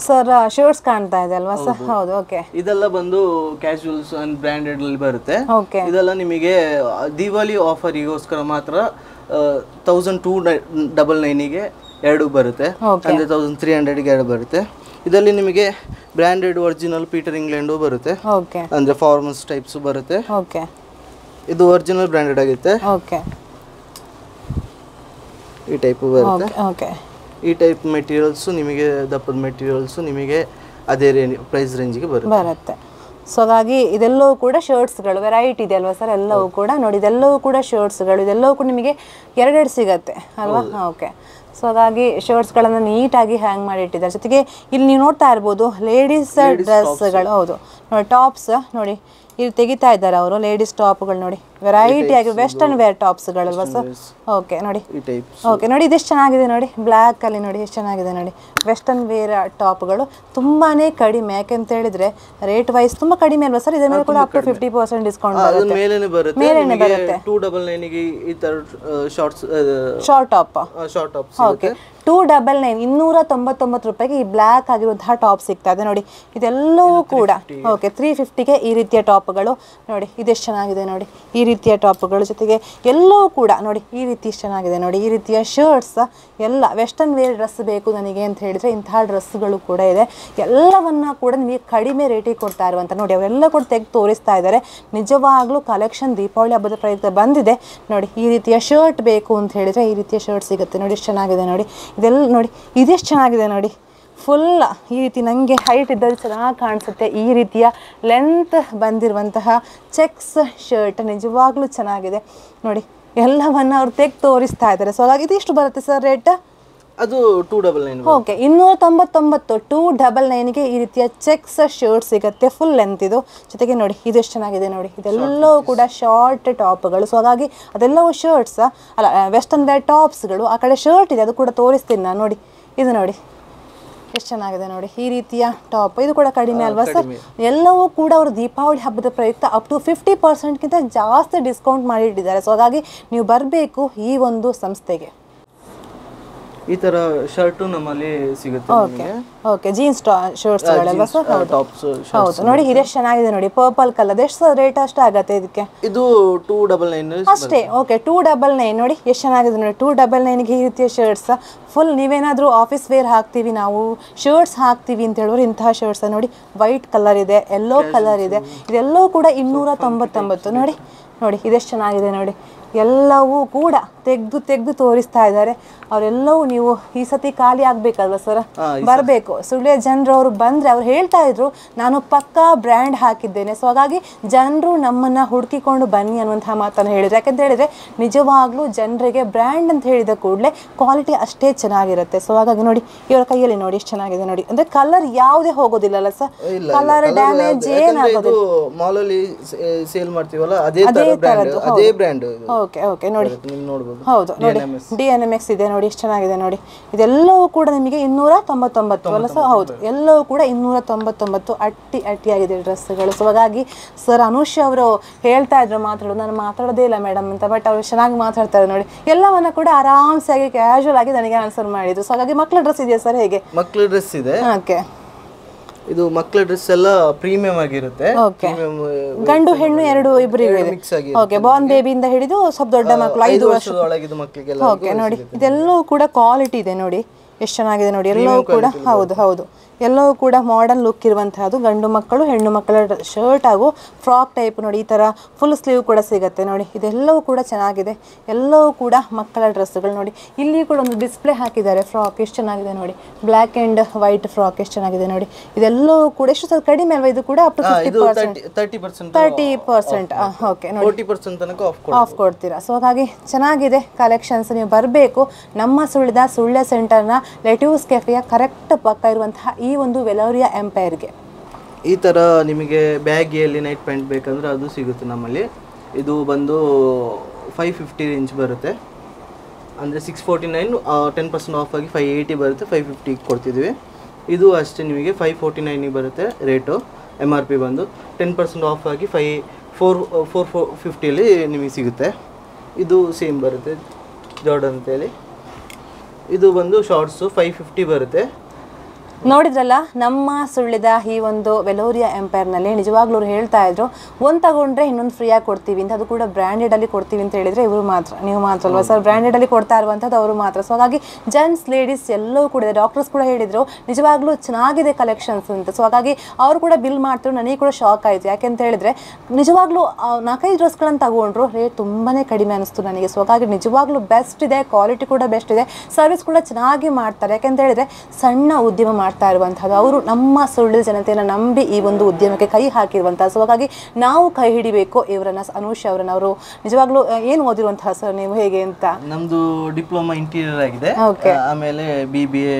ಸರ್, ಶರ್ಟ್ಸ್ ಕಾಣ್ತಾ ಇದೆ ಅಲ್ವಾ ಸರ್? ಹೌದು. ಓಕೆ, ಇದೆಲ್ಲ ಬಂದು ಕ್ಯಾಶುಯಲ್ಸ್ ಅಂಡ್ ಬ್ರ್ಯಾಂಡೆಡ್ ಅಲ್ಲಿ ಬರುತ್ತೆ. ಓಕೆ, ಇದೆಲ್ಲ ನಿಮಗೆ ದಿವಾಲಿ ಆಫರಿಗೋಸ್ಕರ ಮಾತ್ರ 1299ಗೆ 2 ಬರುತ್ತೆ. ಅಂದ್ರೆ 1300ಗೆ 2 ಬರುತ್ತೆ. ಇದರಲ್ಲಿ ನಿಮಗೆ ಬ್ರ್ಯಾಂಡೆಡ್ ಒರಿಜಿನಲ್ ಪೀಟರ್ ಇಂಗ್ಲೆಂಡ್ ಬರುತ್ತೆ. ಓಕೆ, ಅಂದ್ರೆ ಫಾರ್ಮಲ್ಸ್ ಟೈಪ್ಸ್ ಬರುತ್ತೆ. ಓಕೆ, ಇದು ಒರಿಜಿನಲ್ ಬ್ರ್ಯಾಂಡೆಡ್ ಆಗುತ್ತೆ. ಓಕೆ, ಈ ಟೈಪ್ ಬರುತ್ತೆ. ಓಕೆ, ಈ ಟೈಪ್ ಮೆಟೀರಿಯಲ್ಸ್ ನಿಮಗೆ, ದಪ್ಪದ ಮೆಟೀರಿಯಲ್ಸ್ ನಿಮಗೆ ಅದೇ ಪ್ರೈಸ್ ರೇಂಜ್ಗೆ ಬರುತ್ತೆ. ಸೊ ಹಾಗಾಗಿ ಇದೆಲ್ಲವೂ ಕೂಡ ಶರ್ಟ್ಸ್ಗಳು ವೆರೈಟಿ ಇದೆ ಅಲ್ವಾ ಸರ್? ಎಲ್ಲವೂ ಕೂಡ ನೋಡಿ, ಇದೆಲ್ಲವೂ ಕೂಡ ಶರ್ಟ್ಸ್ಗಳು, ಇದೆಲ್ಲವೂ ಕೂಡ ನಿಮಗೆ 2 ಸಿಗತ್ತೆ ಅಲ್ವಾ? ಓಕೆ, ಸೊ ಹಾಗಾಗಿ ಶರ್ಟ್ಸ್ಗಳನ್ನು ನೀಟಾಗಿ ಹ್ಯಾಂಗ್ ಮಾಡಿ ಇಟ್ಟಿದ್ದಾರೆ. ಜೊತೆಗೆ ಇಲ್ಲಿ ನೀವು ನೋಡ್ತಾ ಇರ್ಬೋದು ಲೇಡೀಸ್ ಡ್ರೆಸ್ಗಳು. ಹೌದು ನೋಡಿ, ಟಾಪ್ಸ್ ನೋಡಿ ಇಲ್ಲಿ ತೆಗಿತಾ ಇದ್ದಾರೆ ಅವರು. ಲೇಡೀಸ್ ಟಾಪ್ಗಳು ನೋಡಿ, ವೆರೈಟಿ ಆಗಿ ವೆಸ್ಟರ್ನ್ ವೇರ್ ಟಾಪ್ಸ್ಗಳಲ್ವಾ ಸರ್? ಓಕೆ ನೋಡಿ, ಓಕೆ ನೋಡಿ, ಇದೆಷ್ಟು ಚೆನ್ನಾಗಿದೆ ನೋಡಿ, ಬ್ಲ್ಯಾಕ್ ಅಲ್ಲಿ ನೋಡಿ ಎಷ್ಟು ಚೆನ್ನಾಗಿದೆ ನೋಡಿ. ವೆಸ್ಟರ್ನ್ ವೇರ್ ಟಾಪ್ಗಳು ತುಂಬಾನೇ ಕಡಿಮೆ, ಯಾಕೆಂತ ಹೇಳಿದ್ರೆ ರೇಟ್ ವೈಸ್ ತುಂಬಾ ಕಡಿಮೆ ಅಲ್ವಾ ಸರ್? ಇದರ ಮೇಲೆ ಕೂಡ ಅಪ್ ಟು 50% ಡಿಸ್ಕೌಂಟ್ ಬರುತ್ತೆ. ಮೇಲೇನೆ ಬರುತ್ತೆ. 299ಗೆ ಈ ತರ ಶಾರ್ಟ್ ಟಾಪ್. ಓಕೆ, 299 299 ರೂಪಾಯಿಗೆ ಈ ಬ್ಲ್ಯಾಕ್ ಆಗಿರುವಂತಹ ಟಾಪ್ ಸಿಗ್ತಾ ಇದೆ ನೋಡಿ. ಇದೆಲ್ಲವೂ ಕೂಡ ಓಕೆ 350ಗೆ ಈ ರೀತಿಯ ಟಾಪ್ಗಳು ನೋಡಿ. ಇದೆಷ್ಟು ಚೆನ್ನಾಗಿದೆ ನೋಡಿ, ಈ ರೀತಿಯ ಟಾಪ್ಗಳು. ಜೊತೆಗೆ ಎಲ್ಲವೂ ಕೂಡ ನೋಡಿ ಈ ರೀತಿ ಚೆನ್ನಾಗಿದೆ ನೋಡಿ. ಈ ರೀತಿಯ ಶರ್ಟ್ಸ್ ಎಲ್ಲ ವೆಸ್ಟರ್ನ್ ವೇರ್ ಡ್ರೆಸ್ ಬೇಕು ನನಗೆ ಅಂತ ಹೇಳಿದ್ರೆ ಇಂತಹ ಡ್ರೆಸ್ಗಳು ಕೂಡ ಇದೆ. ಎಲ್ಲವನ್ನ ಕೂಡ ನಿಮಗೆ ಕಡಿಮೆ ರೇಟಿಗೆ ಕೊಡ್ತಾ ಇರುವಂಥ ನೋಡಿ, ಅವರೆಲ್ಲ ಕೂಡ ತೆಗೆದು ತೋರಿಸ್ತಾ ಇದ್ದಾರೆ. ನಿಜವಾಗ್ಲೂ ಕಲೆಕ್ಷನ್ ದೀಪಾವಳಿ ಹಬ್ಬದ ಪ್ರಯುಕ್ತ ಬಂದಿದೆ ನೋಡಿ. ಈ ರೀತಿಯ ಶರ್ಟ್ ಬೇಕು ಅಂತ ಹೇಳಿದ್ರೆ ಈ ರೀತಿಯ ಶರ್ಟ್ ಸಿಗುತ್ತೆ ನೋಡಿ. ಎಷ್ಟು ಚೆನ್ನಾಗಿದೆ ನೋಡಿ, ಇದೆಲ್ಲ ನೋಡಿ, ಇದೆಷ್ಟು ಚೆನ್ನಾಗಿದೆ ನೋಡಿ. ಫುಲ್ ಈ ರೀತಿ ನನಗೆ ಹೈಟ್ ಇದ್ದಲ್ಲಿ ಚೆನ್ನಾಗಿ ಕಾಣಿಸುತ್ತೆ. ಈ ರೀತಿಯ ಲೆಂತ್ ಬಂದಿರುವಂತಹ ಚೆಕ್ಸ್ ಶರ್ಟ್ ನಿಜವಾಗ್ಲೂ ಚೆನ್ನಾಗಿದೆ ನೋಡಿ. ಎಲ್ಲವನ್ನ ಅವ್ರು ತೆಗೆದು ತೋರಿಸ್ತಾ ಇದ್ದಾರೆ. ಸೊ ಹಾಗಾಗಿ ಇದಿಷ್ಟು ಬರುತ್ತೆ ಸರ್ ರೇಟ್? ಅದು 299. ಓಕೆ 299 299ಗೆ ಈ ರೀತಿಯ ಚೆಕ್ಸ್ ಶರ್ಟ್ ಸಿಗುತ್ತೆ ಫುಲ್ ಲೆಂತ್ ಇದು. ಜೊತೆಗೆ ನೋಡಿ ಇದು ಎಷ್ಟು ಚೆನ್ನಾಗಿದೆ ನೋಡಿ, ಇದೆಲ್ಲವೂ ಕೂಡ ಶಾರ್ಟ್ ಟಾಪ್ಗಳು. ಸೊ ಹಾಗಾಗಿ ಅದೆಲ್ಲವೂ ಶರ್ಟ್ಸ್ ಅಲ್ಲ, ವೆಸ್ಟರ್ನ್ ವೇರ್ ಟಾಪ್ಸ್ಗಳು. ಆ ಕಡೆ ಶರ್ಟ್ ಇದೆ, ಅದು ಕೂಡ ತೋರಿಸ್ತೀನಿ ನಾನು. ನೋಡಿ ಇದು ನೋಡಿ ಎಷ್ಟು ಚೆನ್ನಾಗಿದೆ ನೋಡಿ, ಈ ರೀತಿಯ ಟಾಪ್. ಇದು ಕೂಡ ಕಡಿಮೆ ಅಲ್ವಾ ಸರ್? ಎಲ್ಲವೂ ಕೂಡ ಅವರು ದೀಪಾವಳಿ ಹಬ್ಬದ ಪ್ರಯುಕ್ತ ಅಪ್ ಟು 50%ಗಿಂತ ಜಾಸ್ತಿ ಡಿಸ್ಕೌಂಟ್ ಮಾಡಿಟ್ಟಿದ್ದಾರೆ. ಸೊ ಹಾಗಾಗಿ ನೀವು ಬರಬೇಕು ಈ ಒಂದು ಸಂಸ್ಥೆಗೆ. ಈ ತರ ಶರ್ಟು ನಮ್ಮಲ್ಲಿ ಸಿಗುತ್ತೆ. ಓಕೆ ಜೀನ್ಸ್ ಶರ್ಟ್ಸ್ಗಳಲ್ವಾ ಸರ್? ಟಾಪ್ಸ್ ಹೌದು ನೋಡಿ, ಇದೆಷ್ಟು ಚೆನ್ನಾಗಿದೆ ನೋಡಿ, ಪರ್ಪಲ್ ಕಲರ್. ಎಷ್ಟು ರೇಟ್ ಅಷ್ಟು ಆಗತ್ತೆ ಇದಕ್ಕೆ? ಇದು 299 ಅಷ್ಟೇ. ಓಕೆ 299 ನೋಡಿ ಎಷ್ಟು ಚೆನ್ನಾಗಿದೆ ನೋಡಿ. 299ಗೆ ಈ ರೀತಿಯ ಶರ್ಟ್ಸ್ ಫುಲ್. ನೀವೇನಾದರೂ ಆಫೀಸ್ ವೇರ್ ಹಾಕ್ತೀವಿ ನಾವು, ಶರ್ಟ್ಸ್ ಹಾಕ್ತೀವಿ ಅಂತ ಹೇಳಿದ್ರೆ ಇಂತಹ ಶರ್ಟ್ಸ್ ನೋಡಿ, ವೈಟ್ ಕಲರ್ ಇದೆ, ಯೆಲ್ಲೋ ಕಲರ್ ಇದೆ, ಇದೆಲ್ಲವೂ ಕೂಡ 299. ನೋಡಿ ನೋಡಿ ಇದೆಷ್ಟು ಚೆನ್ನಾಗಿದೆ ನೋಡಿ. ಎಲ್ಲವೂ ಕೂಡ ತೆಗೆದು ತೋರಿಸ್ತಾ ಇದ್ದಾರೆ. ಅವರೆಲ್ಲವೂ ನೀವು ಈ ಸತಿ ಖಾಲಿ ಆಗ್ಬೇಕಲ್ವ ಸರ್? ಬರಬೇಕು. ಸುಳ್ಯ ಜನರು ಅವರು ಬಂದರೆ ಅವ್ರು ಹೇಳ್ತಾ ಇದ್ರು ನಾನು ಪಕ್ಕಾ ಬ್ರ್ಯಾಂಡ್ ಹಾಕಿದ್ದೇನೆ. ಸೊ ಹಾಗಾಗಿ ಜನರು ನಮ್ಮನ್ನು ಹುಡುಕಿಕೊಂಡು ಬನ್ನಿ ಅನ್ನುವಂತಹ ಮಾತನ್ನು ಹೇಳಿದ್ರು. ಯಾಕಂತ ಹೇಳಿದ್ರೆ ನಿಜವಾಗ್ಲೂ ಜನರಿಗೆ ಬ್ರ್ಯಾಂಡ್ ಅಂತ ಹೇಳಿದ ಕೂಡಲೇ ಕ್ವಾಲಿಟಿ ಅಷ್ಟೇ ಚೆನ್ನಾಗಿರುತ್ತೆ. ಸೊ ಹಾಗಾಗಿ ನೋಡಿ ಇವರ ಕೈಯಲ್ಲಿ ನೋಡಿ ಎಷ್ಟು ಚೆನ್ನಾಗಿದೆ ನೋಡಿ. ಅಂದ್ರೆ ಕಲರ್ ಯಾವುದೇ ಹೋಗೋದಿಲ್ಲಲ್ಲ ಸರ್? ಕಲರ್ ಡ್ಯಾಮೇಜ್ ಏನಾಗೋದಿಲ್ಲ. ಮಾಲಲ್ಲಿ ಸೇಲ್ ಮಾಡ್ತೀವಲ್ಲ ಅದೇ ತರದ್ದು, ಅದೇ ಬ್ರ್ಯಾಂಡ್. ಓಕೆ ಓಕೆ ನೋಡಿ ಹೌದು ನೋಡಿ DNMX ಇದೆ ನೋಡಿ ಎಷ್ಟು ಚೆನ್ನಾಗಿದೆ ನೋಡಿ. ಇದೆಲ್ಲವೂ ಕೂಡ ನಿಮಗೆ 299 ಅಲ್ಲ ಸರ್? ಹೌದು, ಎಲ್ಲವೂ ಕೂಡ 299 ಅಟ್ಟಿಯಾಗಿದೆ ಡ್ರೆಸ್ಗಳು. ಸೊ ಹಾಗಾಗಿ ಸರ್ ಅನುಷ್ ಅವರು ಹೇಳ್ತಾ ಇದ್ರು ಮಾತಾಡೋದು, ನಾನು ಮಾತಾಡೋದೇ ಇಲ್ಲ ಮೇಡಮ್ ಅಂತ, ಬಟ್ ಅವ್ರು ಚೆನ್ನಾಗಿ ಮಾತಾಡ್ತಾರೆ ನೋಡಿ. ಎಲ್ಲವನ್ನ ಕೂಡ ಆರಾಮ್ಸಾಗಿ ಕ್ಯಾಶುವಲ್ ಆಗಿ ನನಗೆ ಆನ್ಸರ್ ಮಾಡಿದ್ರು. ಸೊ ಹಾಗಾಗಿ ಮಕ್ಕಳ ಡ್ರೆಸ್ ಇದೆಯಾ ಸರ್? ಹೇಗೆ ಮಕ್ಕಳ ಡ್ರೆಸ್ ಇದೆ. ಓಕೆ ಇದು ಮಕ್ಕಳ ಡ್ರೆಸ್ ಎಲ್ಲ ಪ್ರೀಮಿಯಂ ಆಗಿರುತ್ತೆ. ಗಂಡು ಹೆಣ್ಣು ಎರಡು ಇಬ್ಬರಿಗೂ ಓಕೆ. ಬಾರ್ನ್ ಬೇಬಿಯಿಂದ ಹಿಡಿದು ಸ್ವಲ್ಪ ದೊಡ್ಡ ಮಕ್ಕಳು 5 ವರ್ಷದ ಒಳಗಿನ ಮಕ್ಕಳಿಗೆಲ್ಲ. ಓಕೆ ನೋಡಿ ಇದೆಲ್ಲವೂ ಕೂಡ ಕ್ವಾಲಿಟಿ ಇದೆ ನೋಡಿ ಎಷ್ಟು ಚೆನ್ನಾಗಿದೆ ನೋಡಿ. ಎಲ್ಲವೂ ಕೂಡ ಹೌದು ಎಲ್ಲವೂ ಕೂಡ ಮಾಡರ್ನ್ ಲುಕ್ ಇರುವಂತಹದ್ದು. ಗಂಡು ಮಕ್ಕಳು ಹೆಣ್ಣು ಮಕ್ಕಳ ಶರ್ಟ್ ಹಾಗೂ ಫ್ರಾಕ್ ಟೈಪ್ ನೋಡಿ, ಈ ಥರ ಫುಲ್ ಸ್ಲೀವ್ ಕೂಡ ಸಿಗುತ್ತೆ ನೋಡಿ. ಇದೆಲ್ಲವೂ ಕೂಡ ಚೆನ್ನಾಗಿದೆ, ಎಲ್ಲವೂ ಕೂಡ ಮಕ್ಕಳ ಡ್ರೆಸ್ಗಳು ನೋಡಿ. ಇಲ್ಲಿ ಕೂಡ ಒಂದು ಡಿಸ್ಪ್ಲೇ ಹಾಕಿದ್ದಾರೆ ಫ್ರಾಕ್, ಎಷ್ಟು ಚೆನ್ನಾಗಿದೆ ನೋಡಿ. ಬ್ಲ್ಯಾಕ್ ಆ್ಯಂಡ್ ವೈಟ್ ಫ್ರಾಕ್ ಎಷ್ಟು ಚೆನ್ನಾಗಿದೆ ನೋಡಿ. ಇದೆಲ್ಲವೂ ಕೂಡ ಎಷ್ಟು ಸ್ವಲ್ಪ ಕಡಿಮೆ ಅಲ್ವಾ? ಇದು ಕೂಡ ಅಪ್ ಟು 30%. ಓಕೆ ನೋಡಿ 40% ತನಕ ಆಫ್ ಕೊಡ್ತೀರಾ. ಸೊ ಹಾಗಾಗಿ ಚೆನ್ನಾಗಿದೆ ಕಲೆಕ್ಷನ್ಸ್. ನೀವು ಬರಬೇಕು ನಮ್ಮ ಸುಳ್ಯ ಸೆಂಟರ್ನ ಲೆಟ್ಯೂಸ್ ಕೆಫೆಯ ಕರೆಕ್ಟ್ ಪಕ್ಕ ಇರುವಂತಹ ಈ ಒಂದು ವೆಲೋರಿಯಾ ಎಂಪೈರ್ಗೆ. ಈ ಥರ ನಿಮಗೆ ಬ್ಯಾಗಿಯಲ್ಲಿ ನೈಟ್ ಪ್ಯಾಂಟ್ ಬೇಕಂದ್ರೆ ಅದು ಸಿಗುತ್ತೆ ನಮ್ಮಲ್ಲಿ. ಇದು ಬಂದು 550 ರೇಂಜ್ ಬರುತ್ತೆ. ಅಂದರೆ 649 10% ಆಫ್ ಆಗಿ 580 ಬರುತ್ತೆ, 550 ಕೊಡ್ತಿದ್ವಿ. ಇದು ಅಷ್ಟೇ ನಿಮಗೆ 549 ಬರುತ್ತೆ ರೇಟು. MRP ಬಂದು 10% ಆಫ್ ಆಗಿ 450 ನಿಮಗೆ ಸಿಗುತ್ತೆ. ಇದು ಸೇಮ್ ಬರುತ್ತೆ ಜಾರ್ಡನ್ ಅಂತೇಳಿ. ಇದು ಬಂದು ಶಾರ್ಟ್ಸು 550 ಬರುತ್ತೆ. ನೋಡಿದ್ರಲ್ಲ ನಮ್ಮ ಸುಳ್ಳಿದ ಈ ಒಂದು ವೆಲೋರಿಯಾ ಎಂಪೈರ್ನಲ್ಲಿ ನಿಜವಾಗ್ಲೂ ಅವ್ರು ಹೇಳ್ತಾ ಇದ್ರು ಒಂದು ತಗೊಂಡ್ರೆ ಇನ್ನೊಂದು ಫ್ರೀಯಾಗಿ ಕೊಡ್ತೀವಿ ಅಂತ. ಅದು ಕೂಡ ಬ್ರ್ಯಾಂಡೆಡಲ್ಲಿ ಕೊಡ್ತೀವಿ ಅಂತ ಹೇಳಿದರೆ ಇವರು ಮಾತ್ರ, ನೀವು ಮಾತ್ರ ಅಲ್ವಾ ಸರ್? ಬ್ರ್ಯಾಂಡೆಡಲ್ಲಿ ಕೊಡ್ತಾ ಇರುವಂಥದ್ದು ಅವರು ಮಾತ್ರ. ಸೊ ಹಾಗಾಗಿ ಜೆಂಟ್ಸ್ ಲೇಡೀಸ್ ಎಲ್ಲವೂ ಕೂಡ ಇದೆ. ಡಾಕ್ಟರ್ಸ್ ಕೂಡ ಹೇಳಿದರು ನಿಜವಾಗ್ಲೂ ಚೆನ್ನಾಗಿದೆ ಕಲೆಕ್ಷನ್ಸ್ ಅಂತ. ಸೊ ಹಾಗಾಗಿ ಅವರು ಕೂಡ ಬಿಲ್ ಮಾಡ್ತಿದ್ರು. ನನಗೆ ಕೂಡ ಶಾಕ್ ಆಯಿತು. ಯಾಕೆಂತ ಹೇಳಿದ್ರೆ ನಿಜವಾಗ್ಲೂ 4-5 ಡ್ರೆಸ್ಗಳನ್ನು ತಗೊಂಡ್ರು ರೇಟ್ ತುಂಬಾ ಕಡಿಮೆ ಅನಿಸ್ತು ನನಗೆ. ಸೊ ಹಾಗಾಗಿ ನಿಜವಾಗ್ಲೂ ಬೆಸ್ಟ್ ಇದೆ, ಕ್ವಾಲಿಟಿ ಕೂಡ ಬೆಸ್ಟ್ ಇದೆ, ಸರ್ವಿಸ್ ಕೂಡ ಚೆನ್ನಾಗಿ ಮಾಡ್ತಾರೆ. ಯಾಕೆಂತ ಹೇಳಿದ್ರೆ ಸಣ್ಣ ಉದ್ಯಮ ಮಾಡ್ತಾ ಇರುವಂಥದ್ದು ಅವರು ನಮ್ಮ ಸುಳ್ಳಿದ ಜನತೆಯನ್ನು ನಂಬಿ ಈ ಒಂದು ಉದ್ಯಮಕ್ಕೆ ಕೈ ಹಾಕಿರುವಂತಹ. ಸೊ ಹಾಗಾಗಿ ನಾವು ಕೈ ಹಿಡಿಬೇಕು ಇವರನ್ನ, ಅನುಷ್ ಅವರನ್ನ. ಅವರು ನಿಜವಾಗ್ಲೂ ಏನು ಓದಿರುವಂತಹ ಸರ್ ನೀವು, ಹೇಗೆ ಅಂತ? ನಮ್ದು ಡಿಪ್ಲೊಮಾ ಇಂಟೀರಿಯರ್ ಆಗಿದೆ, ಆಮೇಲೆ BBA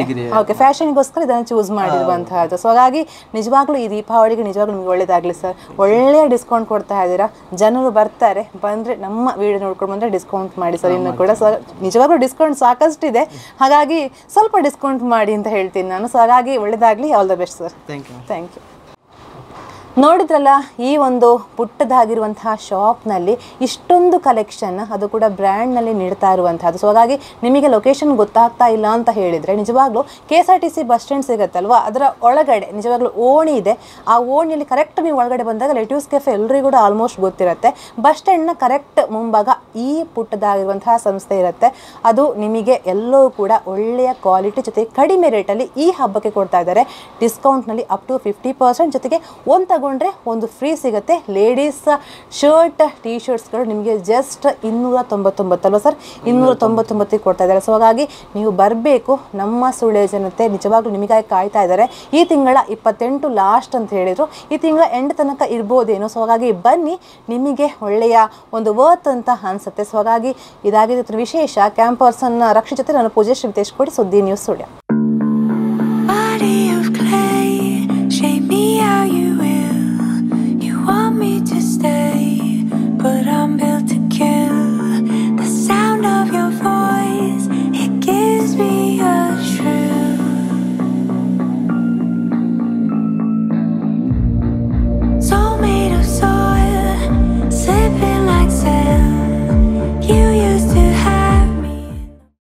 ಡಿಗ್ರಿ. ಓಕೆ, ಫ್ಯಾಷನ್ಗೋಸ್ಕರ ಇದನ್ನು ಚೂಸ್ ಮಾಡಿರುವಂತಹದ್ದು. ಸೊ ಹಾಗಾಗಿ ನಿಜವಾಗ್ಲೂ ಈ ದೀಪಾವಳಿಗೆ ನಿಜವಾಗ್ಲೂ ನಿಮ್ಗೆ ಒಳ್ಳೇದಾಗಲಿ ಸರ್. ಒಳ್ಳೆಯ ಡಿಸ್ಕೌಂಟ್ ಕೊಡ್ತಾ ಇದ್ದೀರಾ, ಜನರು ಬರ್ತಾರೆ. ಬಂದರೆ ನಮ್ಮ ವಿಡಿಯೋ ನೋಡ್ಕೊಂಡು ಬಂದರೆ ಡಿಸ್ಕೌಂಟ್ ಮಾಡಿ ಸರ್. ಇನ್ನು ಕೂಡ ಸರ್ ನಿಜವಾಗ್ಲೂ ಡಿಸ್ಕೌಂಟ್ ಸಾಕಷ್ಟಿದೆ, ಹಾಗಾಗಿ ಸ್ವಲ್ಪ ಡಿಸ್ಕೌಂಟ್ ಮಾಡಿ ಅಂತ ಹೇಳ್ತೀನಿ ನಾನು. ಸೊ ಹಾಗಾಗಿ ಒಳ್ಳೆಯದಾಗಲಿ, all the best sir. Thank you. ನೋಡಿದ್ರಲ್ಲ ಈ ಒಂದು ಪುಟ್ಟದಾಗಿರುವಂತಹ ಶಾಪ್ನಲ್ಲಿ ಇಷ್ಟೊಂದು ಕಲೆಕ್ಷನ್, ಅದು ಕೂಡ ಬ್ರ್ಯಾಂಡ್ನಲ್ಲಿ ನೀಡ್ತಾ ಇರುವಂಥದ್ದು. ಸೊ ಹಾಗಾಗಿ ನಿಮಗೆ ಲೊಕೇಶನ್ ಗೊತ್ತಾಗ್ತಾ ಇಲ್ಲ ಅಂತ ಹೇಳಿದರೆ ನಿಜವಾಗ್ಲೂ KSRTC ಬಸ್ ಸ್ಟ್ಯಾಂಡ್ ಸಿಗುತ್ತಲ್ವ, ಅದರ ಒಳಗಡೆ ನಿಜವಾಗ್ಲೂ ಓಣಿ ಇದೆ. ಆ ಓಣಿಯಲ್ಲಿ ಕರೆಕ್ಟ್ ನೀವು ಒಳಗಡೆ ಬಂದಾಗ ಲೆಟ್ಯೂಸ್ ಕೆಫೆ ಎಲ್ರಿಗೂ ಕೂಡ ಆಲ್ಮೋಸ್ಟ್ ಗೊತ್ತಿರುತ್ತೆ. ಬಸ್ ಸ್ಟ್ಯಾಂಡ್ನ ಕರೆಕ್ಟ್ ಮುಂಭಾಗ ಈ ಪುಟ್ಟದಾಗಿರುವಂತಹ ಸಂಸ್ಥೆ ಇರುತ್ತೆ. ಅದು ನಿಮಗೆ ಎಲ್ಲವೂ ಕೂಡ ಒಳ್ಳೆಯ ಕ್ವಾಲಿಟಿ ಜೊತೆ ಕಡಿಮೆ ರೇಟಲ್ಲಿ ಈ ಹಬ್ಬಕ್ಕೆ ಕೊಡ್ತಾ ಇದ್ದಾರೆ. ಡಿಸ್ಕೌಂಟ್ನಲ್ಲಿ ಅಪ್ ಟು 50%, ಜೊತೆಗೆ ಒಂದು ತಗೊಂಡ್ರೆ ಒಂದು ಫ್ರೀ ಸಿಗುತ್ತೆ. ಲೇಡೀಸ್ ಶರ್ಟ್ ಟೀ ಶರ್ಟ್ಸ್ಗಳು ನಿಮಗೆ ಜಸ್ಟ್ 299 ಅಲ್ವಾ ಸರ್, 299 ಕೊಡ್ತಾ ಇದ್ದಾರೆ. ಸೊ ಹಾಗಾಗಿ ನೀವು ಬರಬೇಕು. ನಮ್ಮ ಸುಳ್ಯ ಜನತೆ ನಿಜವಾಗ್ಲೂ ನಿಮಗಾಗಿ ಕಾಯ್ತಾ ಇದ್ದಾರೆ. ಈ ತಿಂಗಳ 28 ಲಾಸ್ಟ್ ಅಂತ ಹೇಳಿದರು, ಈ ತಿಂಗಳ ಎಂಡ್ ತನಕ ಇರ್ಬೋದೇನೋ. ಸೊ ಹಾಗಾಗಿ ಬನ್ನಿ, ನಿಮಗೆ ಒಳ್ಳೆಯ ಒಂದು ವರ್ತ್ ಅಂತ ಅನಿಸುತ್ತೆ. ಸೊ ಹಾಗಾಗಿ ಇದಾಗಿದೆ ವಿಶೇಷ. ಕ್ಯಾಂಪರ್ಸನ್ ರಕ್ಷಿತ ಜೊತೆ ನಾನು ಪೂಜೆ ಶ್ರೀ ಕೋಡಿ ಸುದ್ದಿ ನ್ಯೂಸ್ ಸ್ಟುಡಿಯೋ.